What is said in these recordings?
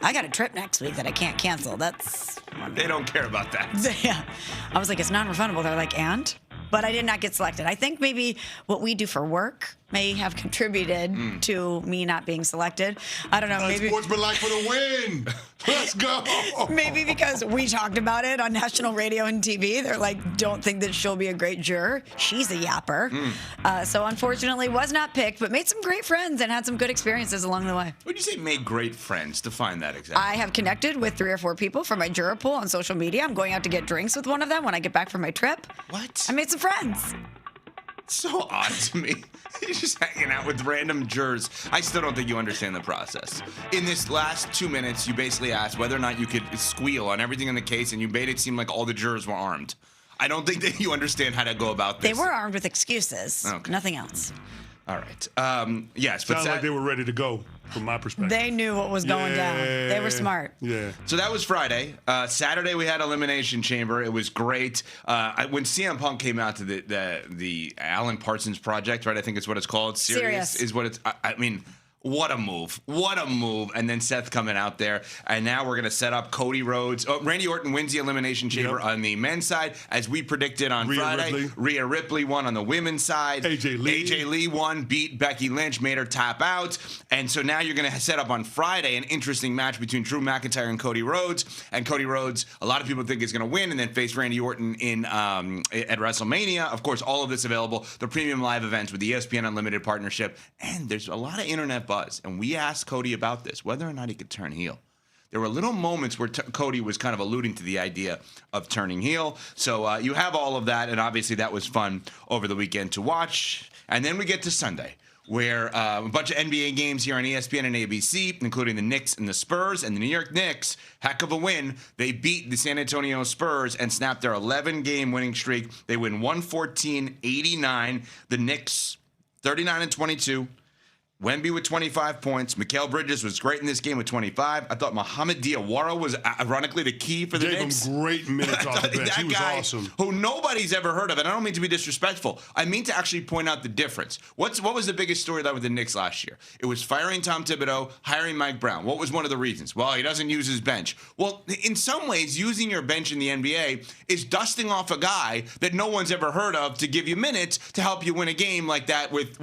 I got a trip next week that I can't cancel. That's They don't care about that. yeah. I was like, it's non-refundable. They're like, and? But I did not get selected. I think maybe what we do for work may have contributed to me not being selected. I don't know. Maybe Sportsmanlike for the win. Let's go. Maybe because we talked about it on national radio and TV. They're like, don't think that she'll be a great juror. She's a yapper. So unfortunately was not picked, but made some great friends and had some good experiences along the way. What did you say made great friends? Define that exactly. I have connected with 3 or 4 people from my juror pool on social media. I'm going out to get drinks with one of them when I get back from my trip. What? I made some friends. So odd to me. You're just hanging out with random jurors. I still don't think you understand the process. In this last 2 minutes, you basically asked whether or not you could squeal on everything in the case, and you made it seem like all the jurors were armed. I don't think that you understand how to go about this. They were armed with excuses. Okay. Nothing else. All right. Yes, but Sounds like they were ready to go, from my perspective. They knew what was going down. They were smart. Yeah. So that was Friday. Saturday we had Elimination Chamber. It was great. When CM Punk came out to the Alan Parsons Project, right? I think it's what it's called. Serious is what it's. I mean, what a move! What a move! And then Seth coming out there, and now we're gonna set up Cody Rhodes. Oh, Randy Orton wins the Elimination Chamber on the men's side, as we predicted on Friday. Rhea Ripley won on the women's side. AJ Lee won, beat Becky Lynch, made her tap out, and so now you're gonna set up on Friday an interesting match between Drew McIntyre and Cody Rhodes. And Cody Rhodes, a lot of people think is gonna win, and then face Randy Orton in at WrestleMania. Of course, all of this available, the premium live events with the ESPN Unlimited partnership, and there's a lot of internet buzz. And we asked Cody about this, whether or not he could turn heel. There were little moments where Cody was kind of alluding to the idea of turning heel. So you have all of that, and obviously that was fun over the weekend to watch. And then we get to Sunday, where a bunch of NBA games here on ESPN and ABC, including the Knicks and the Spurs. And the New York Knicks, heck of a win. They beat the San Antonio Spurs and snapped their 11-game winning streak. They win 114-89. The Knicks, 39-22. Wemby with 25 points. Mikal Bridges was great in this game with 25. I thought Mohamed Diawara was ironically the key for the Knicks. Gave him great minutes off the bench. He was awesome. Who nobody's ever heard of, and I don't mean to be disrespectful. I mean to actually point out the difference. What was the biggest storyline with the Knicks last year? It was firing Tom Thibodeau, hiring Mike Brown. What was one of the reasons? Well, he doesn't use his bench. Well, in some ways, using your bench in the NBA is dusting off a guy that no one's ever heard of to give you minutes to help you win a game like that with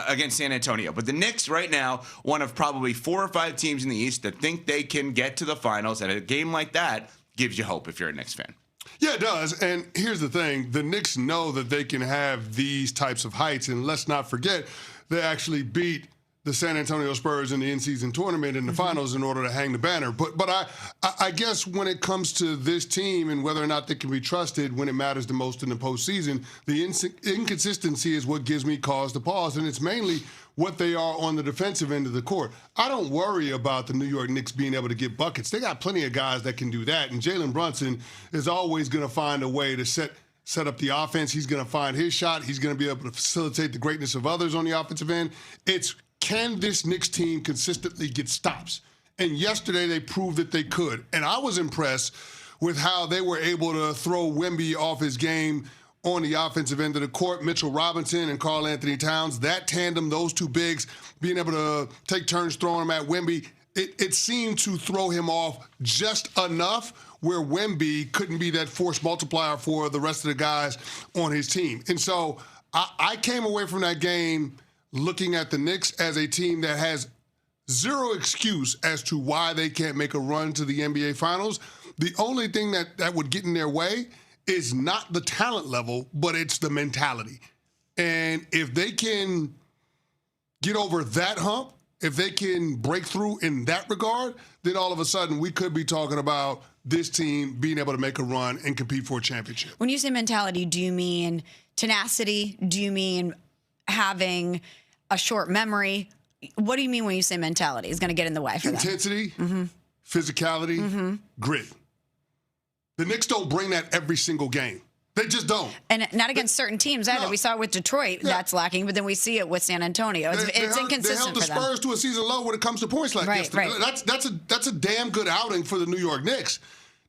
against San Antonio. But the Knicks right now, one of probably 4 or 5 teams in the East that think they can get to the finals, and a game like that gives you hope if you're a Knicks fan. Yeah, it does. And here's the thing. The Knicks know that they can have these types of heights, and let's not forget, they actually beat the San Antonio Spurs in the in-season tournament in the finals in order to hang the banner. But I guess when it comes to this team and whether or not they can be trusted when it matters the most in the postseason, the inconsistency is what gives me cause to pause, and it's mainly what they are on the defensive end of the court. I don't worry about the New York Knicks being able to get buckets. They got plenty of guys that can do that, and Jalen Brunson is always going to find a way to set up the offense. He's going to find his shot. He's going to be able to facilitate the greatness of others on the offensive end. Can this Knicks team consistently get stops? And yesterday they proved that they could. And I was impressed with how they were able to throw Wemby off his game on the offensive end of the court. Mitchell Robinson and Karl Anthony Towns, that tandem, those two bigs, being able to take turns throwing them at Wemby, it seemed to throw him off just enough where Wemby couldn't be that force multiplier for the rest of the guys on his team. And so I came away from that game looking at the Knicks as a team that has zero excuse as to why they can't make a run to the NBA Finals. The only thing that would get in their way is not the talent level, but it's the mentality. And if they can get over that hump, if they can break through in that regard, then all of a sudden we could be talking about this team being able to make a run and compete for a championship. When you say mentality, do you mean tenacity? Do you mean having a short memory? What do you mean when you say mentality is going to get in the way for them? Intensity, physicality, grit. The Knicks don't bring that every single game. They just don't. And not against certain teams either. No. We saw it with Detroit, that's lacking, but then we see it with San Antonio. It's inconsistent They held the for them. Spurs to a season low when it comes to points like this. Right. That's a damn good outing for the New York Knicks.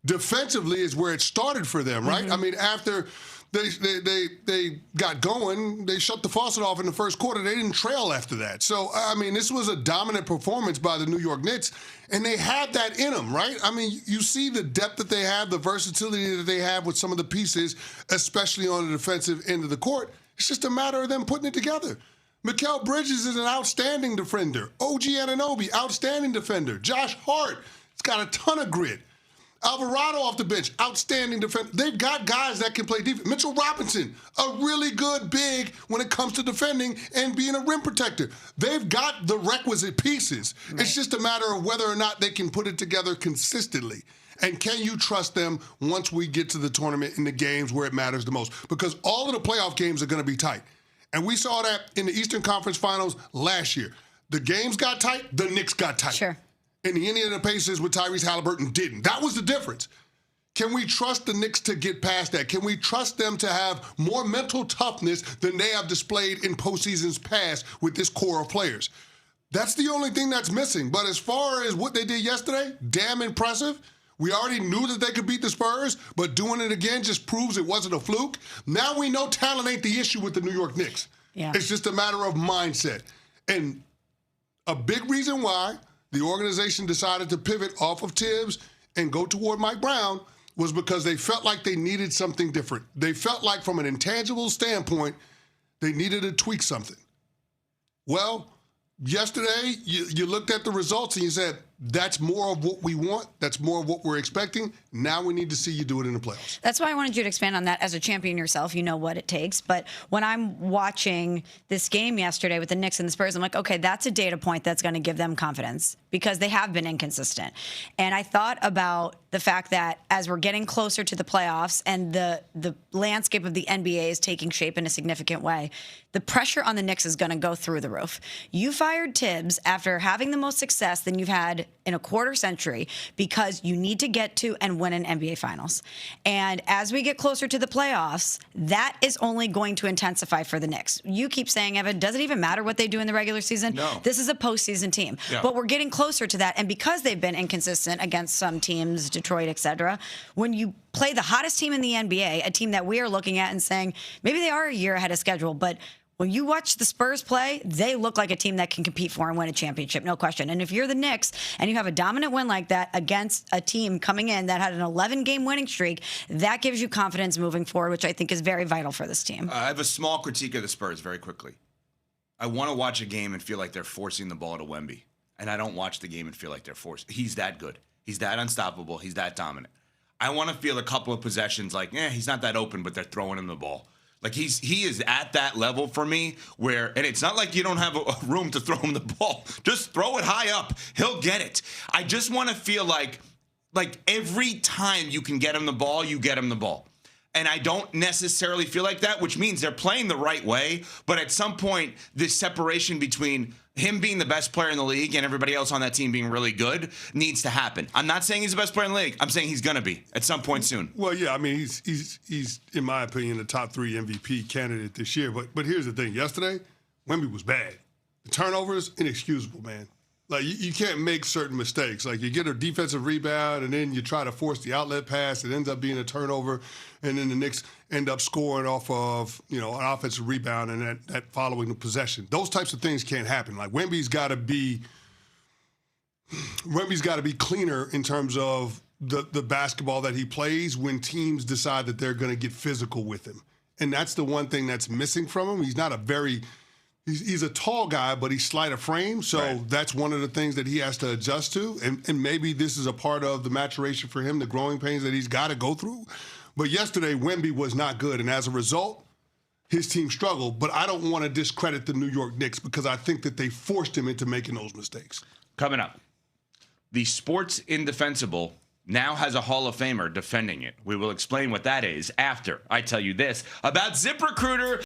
Defensively is where it started for them, right? I mean, after They got going. They shut the faucet off in the first quarter. They didn't trail after that. So, I mean, this was a dominant performance by the New York Knicks, and they had that in them, right? I mean, you see the depth that they have, the versatility that they have with some of the pieces, especially on the defensive end of the court. It's just a matter of them putting it together. Mikal Bridges is an outstanding defender. OG Anunoby, outstanding defender. Josh Hart has got a ton of grit. Alvarado off the bench, outstanding defender. They've got guys that can play defense. Mitchell Robinson, a really good big when it comes to defending and being a rim protector. They've got the requisite pieces. Right. It's just a matter of whether or not they can put it together consistently. And can you trust them once we get to the tournament in the games where it matters the most? Because all of the playoff games are going to be tight. And we saw that in the Eastern Conference Finals last year. The games got tight, the Knicks got tight. Sure. And the Indiana Pacers with Tyrese Halliburton didn't. That was the difference. Can we trust the Knicks to get past that? Can we trust them to have more mental toughness than they have displayed in postseasons past with this core of players? That's the only thing that's missing. But as far as what they did yesterday, damn impressive. We already knew that they could beat the Spurs, but doing it again just proves it wasn't a fluke. Now we know talent ain't the issue with the New York Knicks. Yeah. It's just a matter of mindset. And a big reason why the organization decided to pivot off of Tibbs and go toward Mike Brown was because they felt like they needed something different. They felt like from an intangible standpoint, they needed to tweak something. Well, yesterday, you looked at the results and you said, that's more of what we want. That's more of what we're expecting. Now we need to see you do it in the playoffs. That's why I wanted you to expand on that. As a champion yourself, you know what it takes. But when I'm watching this game yesterday with the Knicks and the Spurs, I'm like, okay, that's a data point that's going to give them confidence because they have been inconsistent. And I thought about the fact that as we're getting closer to the playoffs and the landscape of the NBA is taking shape in a significant way, the pressure on the Knicks is going to go through the roof. You fired Tibbs after having the most success than you've had in a quarter century because you need to get to and win an NBA Finals. And as we get closer to the playoffs, that is only going to intensify for the Knicks. You keep saying, Evan, does it even matter what they do in the regular season? No. This is a postseason team. Yeah. But we're getting closer to that. And because they've been inconsistent against some teams, Detroit, et cetera, when you play the hottest team in the NBA, a team that we are looking at and saying, maybe they are a year ahead of schedule, but when you watch the Spurs play, they look like a team that can compete for and win a championship, no question. And if you're the Knicks and you have a dominant win like that against a team coming in that had an 11-game winning streak, that gives you confidence moving forward, which I think is very vital for this team. I have a small critique of the Spurs very quickly. I want to watch a game and feel like they're forcing the ball to Wemby. And I don't watch the game and feel like they're forced. He's that good. He's that unstoppable. He's that dominant. I want to feel a couple of possessions like, he's not that open, but they're throwing him the ball. Like he is at that level for me where, and it's not like you don't have a room to throw him the ball. Just throw it high up. He'll get it. I just want to feel like every time you can get him the ball, you get him the ball. And I don't necessarily feel like that, which means they're playing the right way. But at some point, this separation between him being the best player in the league and everybody else on that team being really good needs to happen. I'm not saying he's the best player in the league. I'm saying he's going to be at some point soon. Well, yeah, I mean, he's in my opinion, the top 3 MVP candidate this year. But here's the thing. Yesterday, Wemby was bad. The turnovers, inexcusable, man. Like, you can't make certain mistakes. Like, you get a defensive rebound, and then you try to force the outlet pass. It ends up being a turnover, and then the Knicks end up scoring off of, an offensive rebound and that following the possession. Those types of things can't happen. Like, Wemby's got to be cleaner in terms of the basketball that he plays when teams decide that they're going to get physical with him. And that's the one thing that's missing from him. He's not a very... He's a tall guy, but he's slight of frame, so right. That's one of the things that he has to adjust to. And maybe this is a part of the maturation for him, the growing pains that he's got to go through. But yesterday, Wemby was not good, and as a result, his team struggled. But I don't want to discredit the New York Knicks because I think that they forced him into making those mistakes. Coming up, the Sports Indefensible now has a Hall of Famer defending it. We will explain what that is after I tell you this about ZipRecruiter.